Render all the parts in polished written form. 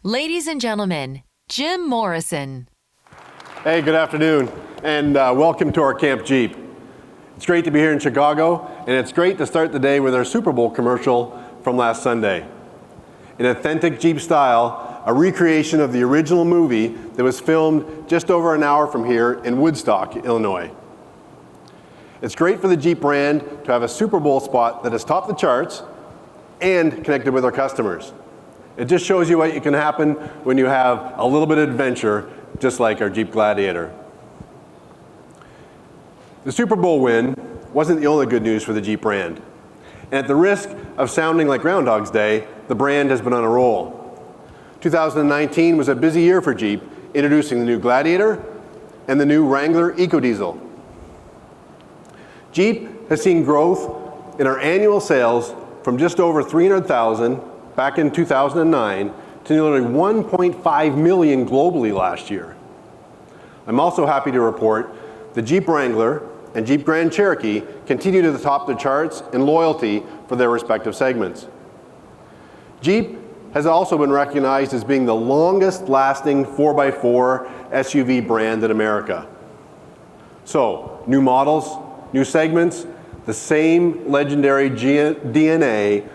Ladies and gentlemen, Jim Morrison. Hey, good afternoon, and welcome to our Camp Jeep. It's great to be here in Chicago, and it's great to start the day with our Super Bowl commercial from last Sunday. In authentic Jeep style, a recreation of the original movie that was filmed just over an hour from here in Woodstock, Illinois. It's great for the Jeep brand to have a Super Bowl spot that has topped the charts and connected with our customers. It just shows you what can happen when you have a little bit of adventure, just like our Jeep Gladiator. The Super Bowl win wasn't the only good news for the Jeep brand. And at the risk of sounding like Groundhog's Day, the brand has been on a roll. 2019 was a busy year for Jeep, introducing the new Gladiator and the new Wrangler EcoDiesel. Jeep has seen growth in our annual sales from just over 300,000 back in 2009 to nearly 1.5 million globally last year. I'm also happy to report the Jeep Wrangler and Jeep Grand Cherokee continue to top the charts in loyalty for their respective segments. Jeep has also been recognized as being the longest lasting 4x4 SUV brand in America. So, new models, new segments, the same legendary DNA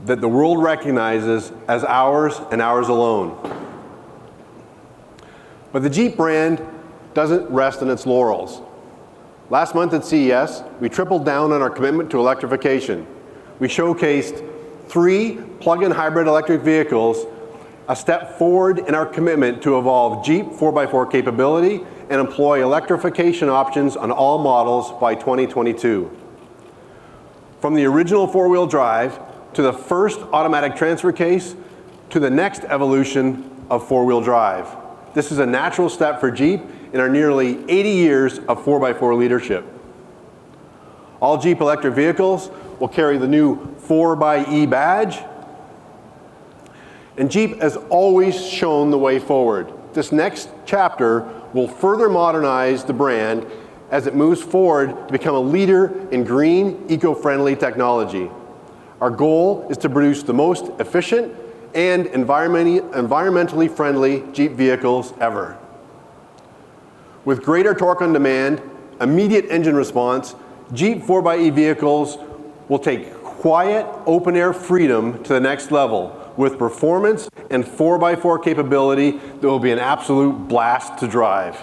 that the world recognizes as ours and ours alone. But the Jeep brand doesn't rest on its laurels. Last month at CES, we tripled down on our commitment to electrification. We showcased 3 plug-in hybrid electric vehicles, a step forward in our commitment to evolve Jeep 4x4 capability and employ electrification options on all models by 2022. From the original four-wheel drive to the first automatic transfer case, to the next evolution of four-wheel drive. This is a natural step for Jeep in our nearly 80 years of 4x4 leadership. All Jeep electric vehicles will carry the new 4xe badge, and Jeep has always shown the way forward. This next chapter will further modernize the brand as it moves forward to become a leader in green, eco-friendly technology. Our goal is to produce the most efficient and environmentally friendly Jeep vehicles ever. With greater torque on demand, immediate engine response, Jeep 4xe vehicles will take quiet, open-air freedom to the next level with performance and 4x4 capability that will be an absolute blast to drive.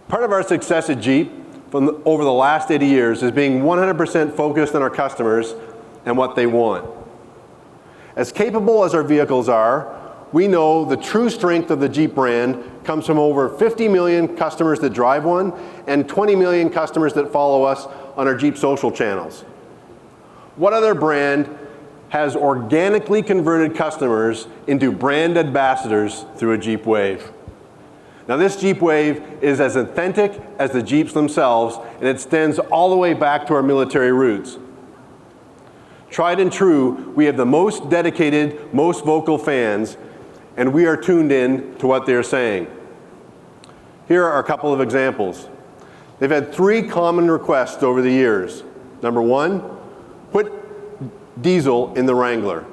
Part of our success at Jeep over the last 80 years is being 100% focused on our customers and what they want. As capable as our vehicles are, we know the true strength of the Jeep brand comes from over 50 million customers that drive one and 20 million customers that follow us on our Jeep social channels. What other brand has organically converted customers into brand ambassadors through a Jeep Wave? Now this Jeep Wave is as authentic as the Jeeps themselves, and it extends all the way back to our military roots. Tried and true, we have the most dedicated, most vocal fans, and we are tuned in to what they're saying. Here are a couple of examples. They've had 3 common requests over the years. Number 1, put diesel in the Wrangler.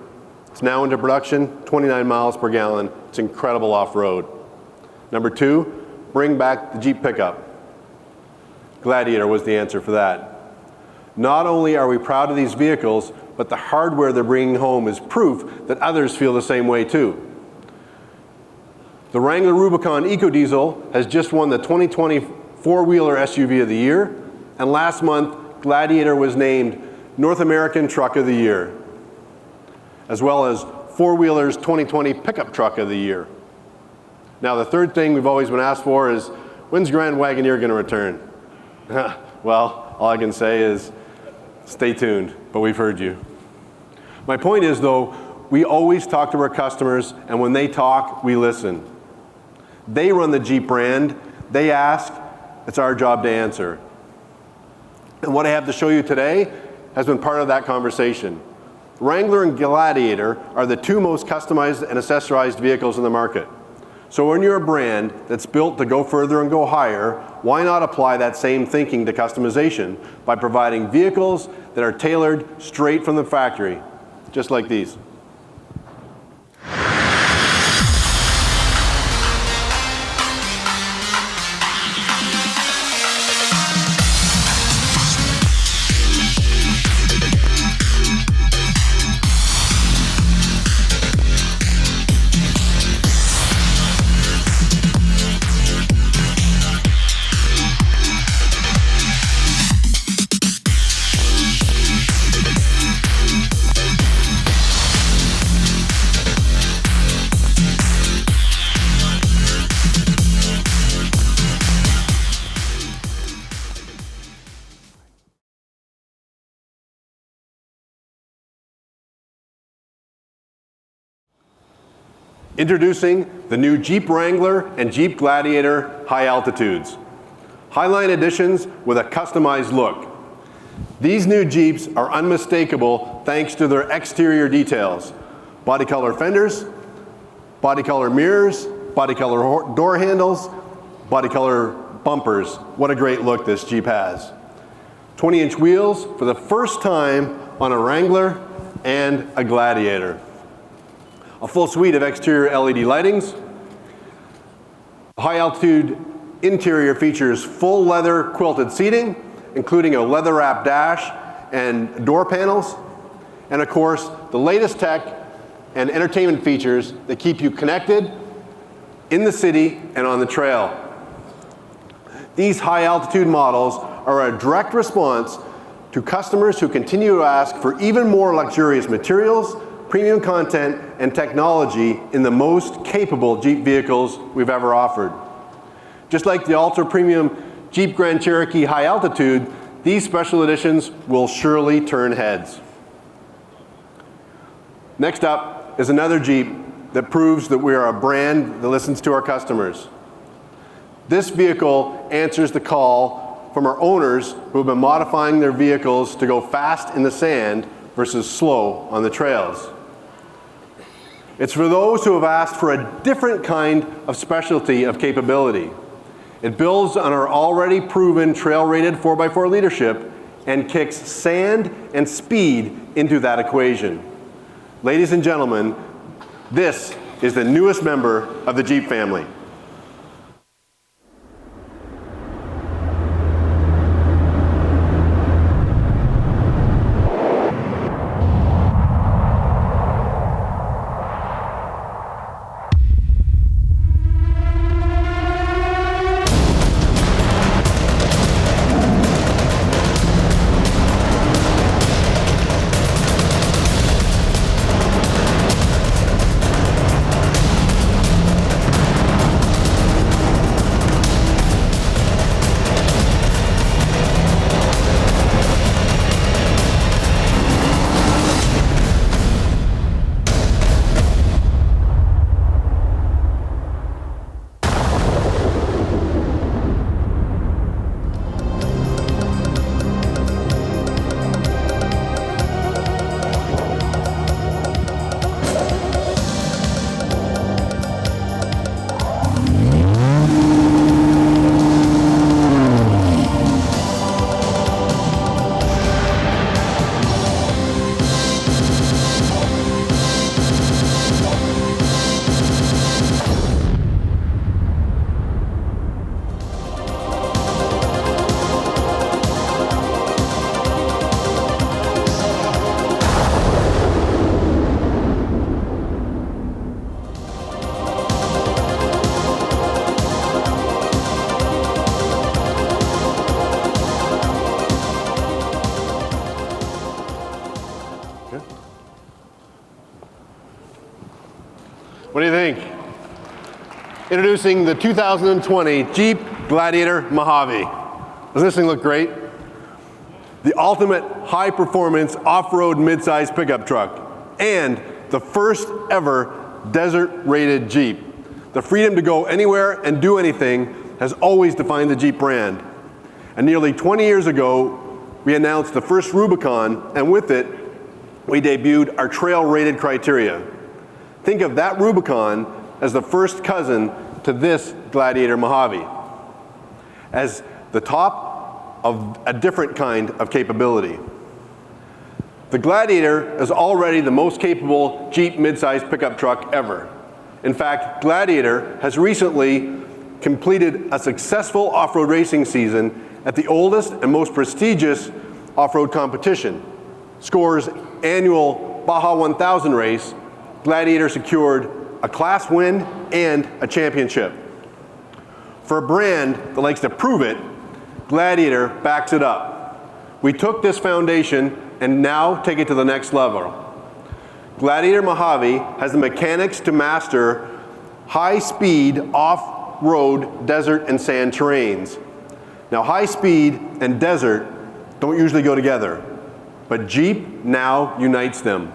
It's now into production, 29 miles per gallon. It's incredible off-road. Number 2, bring back the Jeep pickup. Gladiator was the answer for that. Not only are we proud of these vehicles, but the hardware they're bringing home is proof that others feel the same way too. The Wrangler Rubicon EcoDiesel has just won the 2020 Four-Wheeler SUV of the Year, and last month, Gladiator was named North American Truck of the Year, as well as Four-Wheeler's 2020 Pickup Truck of the Year. Now, the third thing we've always been asked for is, when's Grand Wagoneer going to return? Well, all I can say is, stay tuned, but we've heard you. My point is, though, we always talk to our customers, and when they talk, we listen. They run the Jeep brand, they ask, it's our job to answer. And what I have to show you today has been part of that conversation. Wrangler and Gladiator are the 2 most customized and accessorized vehicles in the market. So when you're a brand that's built to go further and go higher, why not apply that same thinking to customization by providing vehicles that are tailored straight from the factory, just like these. Introducing the new Jeep Wrangler and Jeep Gladiator high altitudes. Highline editions with a customized look. These new Jeeps are unmistakable thanks to their exterior details. Body color fenders, body color mirrors, body color door handles, body color bumpers. What a great look this Jeep has. 20-inch wheels for the first time on a Wrangler and a Gladiator. A full suite of exterior LED lightings. High altitude interior features full leather quilted seating, including a leather wrapped dash and door panels. And of course, the latest tech and entertainment features that keep you connected in the city and on the trail. These high altitude models are a direct response to customers who continue to ask for even more luxurious materials, premium content, and technology in the most capable Jeep vehicles we've ever offered. Just like the ultra-premium Jeep Grand Cherokee High Altitude, these special editions will surely turn heads. Next up is another Jeep that proves that we are a brand that listens to our customers. This vehicle answers the call from our owners who have been modifying their vehicles to go fast in the sand versus slow on the trails. It's for those who have asked for a different kind of specialty of capability. It builds on our already proven trail-rated 4x4 leadership and kicks sand and speed into that equation. Ladies and gentlemen, this is the newest member of the Jeep family. What do you think? Introducing the 2020 Jeep Gladiator Mojave. Doesn't this thing look great? The ultimate high-performance off-road mid-size pickup truck and the first ever desert-rated Jeep. The freedom to go anywhere and do anything has always defined the Jeep brand. And nearly 20 years ago, we announced the first Rubicon, and with it, we debuted our trail-rated criteria. Think of that Rubicon as the first cousin to this Gladiator Mojave, as the top of a different kind of capability. The Gladiator is already the most capable Jeep midsize pickup truck ever. In fact, Gladiator has recently completed a successful off-road racing season at the oldest and most prestigious off-road competition. SCORE's annual Baja 1000 race, Gladiator secured a class win and a championship. For a brand that likes to prove it, Gladiator backs it up. We took this foundation and now take it to the next level. Gladiator Mojave has the mechanics to master high-speed off-road desert and sand terrains. Now, high speed and desert don't usually go together, but Jeep now unites them.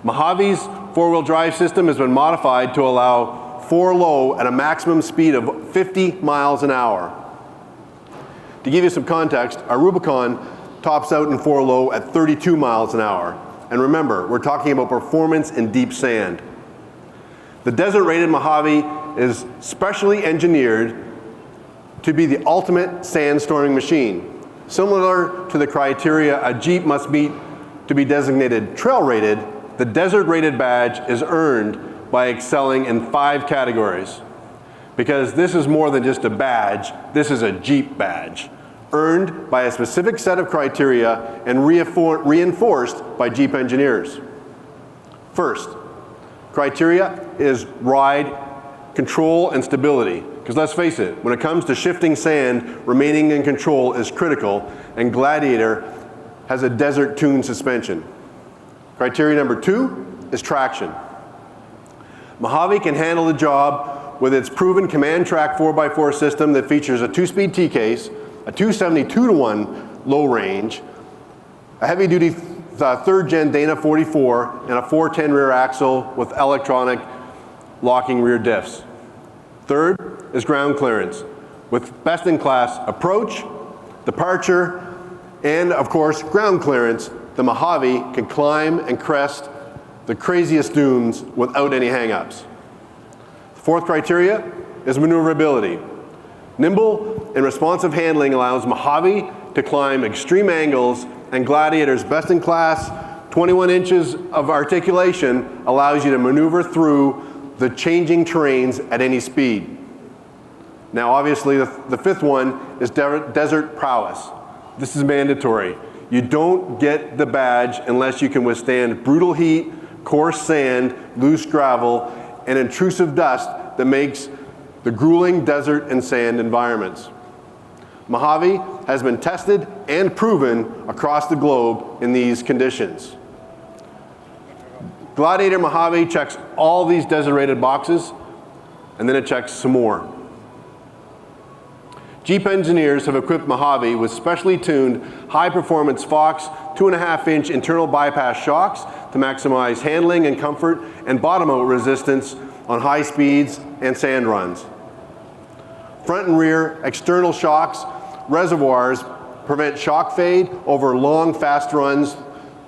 Mojave's four-wheel drive system has been modified to allow 4-low at a maximum speed of 50 miles an hour. To give you some context, our Rubicon tops out in 4-low at 32 miles an hour. And remember, we're talking about performance in deep sand. The desert-rated Mojave is specially engineered to be the ultimate sand storming machine. Similar to the criteria a Jeep must meet to be designated trail-rated, the desert-rated badge is earned by excelling in 5 categories. Because this is more than just a badge, this is a Jeep badge, earned by a specific set of criteria and reinforced by Jeep engineers. First, criteria is ride control and stability. Because let's face it, when it comes to shifting sand, remaining in control is critical, and Gladiator has a desert-tuned suspension. Criteria number 2 is traction. Mojave can handle the job with its proven command track 4x4 system that features a 2-speed T-case, a 272-to-1 low range, a heavy-duty 3rd gen Dana 44, and a 410 rear axle with electronic locking rear diffs. Third is ground clearance, with best-in-class approach, departure, and of course ground clearance. The Mojave can climb and crest the craziest dunes without any hang-ups. The fourth criteria is maneuverability. Nimble and responsive handling allows Mojave to climb extreme angles, and Gladiator's best-in-class 21 inches of articulation allows you to maneuver through the changing terrains at any speed. Now obviously the fifth one is desert prowess. This is mandatory. You don't get the badge unless you can withstand brutal heat, coarse sand, loose gravel, and intrusive dust that makes the grueling desert and sand environments. Mojave has been tested and proven across the globe in these conditions. Gladiator Mojave checks all these desert-rated boxes, and then it checks some more. Jeep engineers have equipped Mojave with specially tuned high-performance Fox 2.5-inch internal bypass shocks to maximize handling and comfort and bottom-out resistance on high speeds and sand runs. Front and rear external shocks reservoirs prevent shock fade over long, fast runs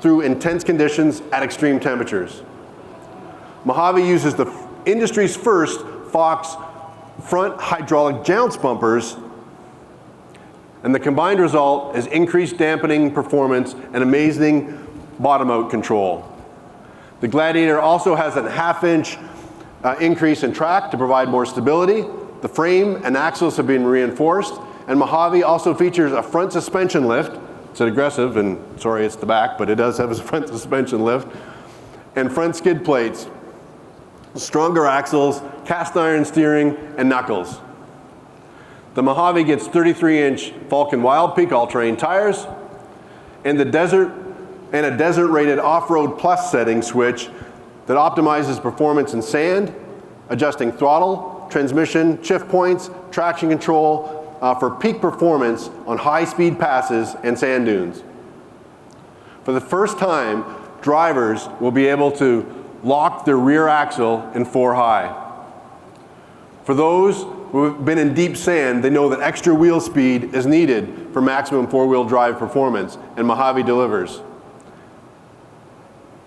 through intense conditions at extreme temperatures. Mojave uses the industry's first Fox front hydraulic jounce bumpers, and the combined result is increased dampening performance and amazing bottom-out control. The Gladiator also has a 1/2-inch increase in track to provide more stability. The frame and axles have been reinforced, and Mojave also features a front suspension lift. It's an aggressive, and sorry it's the back, but it does have a front suspension lift, and front skid plates, stronger axles, cast iron steering, and knuckles. The Mojave gets 33-inch Vulcan Wild Peak all-terrain tires, and a desert-rated off-road plus setting switch that optimizes performance in sand, adjusting throttle, transmission, shift points, traction control for peak performance on high-speed passes and sand dunes. For the first time, drivers will be able to lock their rear axle in 4-high. For those who have been in deep sand, they know that extra wheel speed is needed for maximum four-wheel drive performance, and Mojave delivers.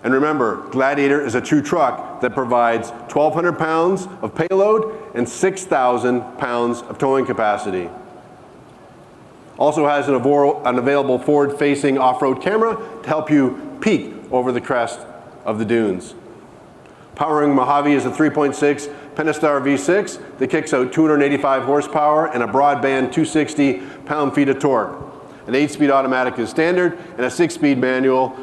And remember, Gladiator is a true truck that provides 1,200 pounds of payload and 6,000 pounds of towing capacity. Also has an available forward-facing off-road camera to help you peek over the crest of the dunes. Powering Mojave is a 3.6 Pentastar V6 that kicks out 285 horsepower and a broadband 260 pound-feet of torque. An 8-speed automatic is standard, and a 6-speed manual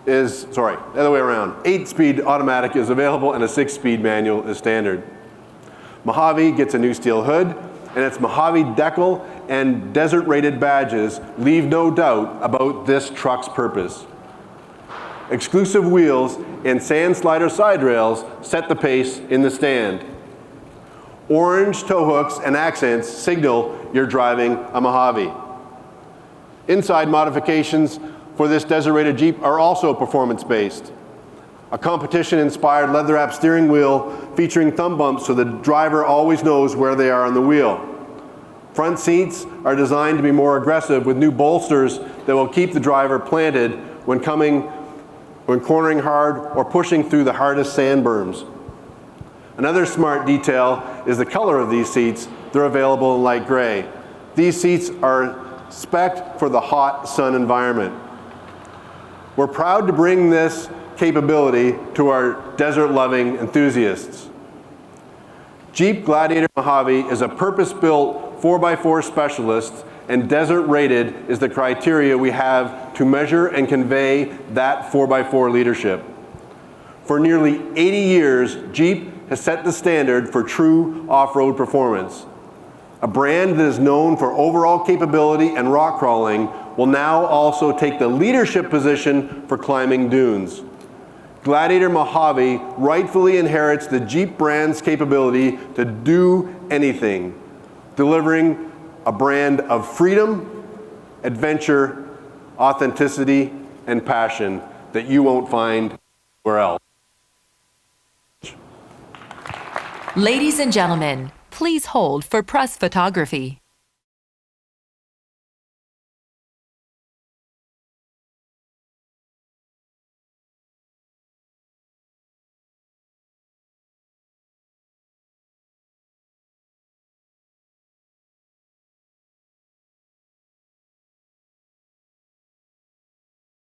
is, sorry, the other way around. 8-speed automatic is available, and a 6-speed manual is standard. Mojave gets a new steel hood, and its Mojave decal and desert-rated badges leave no doubt about this truck's purpose. Exclusive wheels and sand slider side rails set the pace in the stand. Orange tow hooks and accents signal you're driving a Mojave. Inside modifications for this desert-rated Jeep are also performance-based. A competition-inspired leather-wrapped steering wheel featuring thumb bumps so the driver always knows where they are on the wheel. Front seats are designed to be more aggressive with new bolsters that will keep the driver planted when cornering hard or pushing through the hardest sand berms. Another smart detail is the color of these seats. They're available in light gray. These seats are spec'd for the hot sun environment. We're proud to bring this capability to our desert-loving enthusiasts. Jeep Gladiator Mojave is a purpose-built 4x4 specialist, and desert-rated is the criteria we have to measure and convey that 4x4 leadership. For nearly 80 years, Jeep has set the standard for true off-road performance. A brand that is known for overall capability and rock crawling will now also take the leadership position for climbing dunes. Gladiator Mojave rightfully inherits the Jeep brand's capability to do anything, delivering a brand of freedom, adventure, authenticity, and passion that you won't find anywhere else. Ladies and gentlemen, please hold for press photography.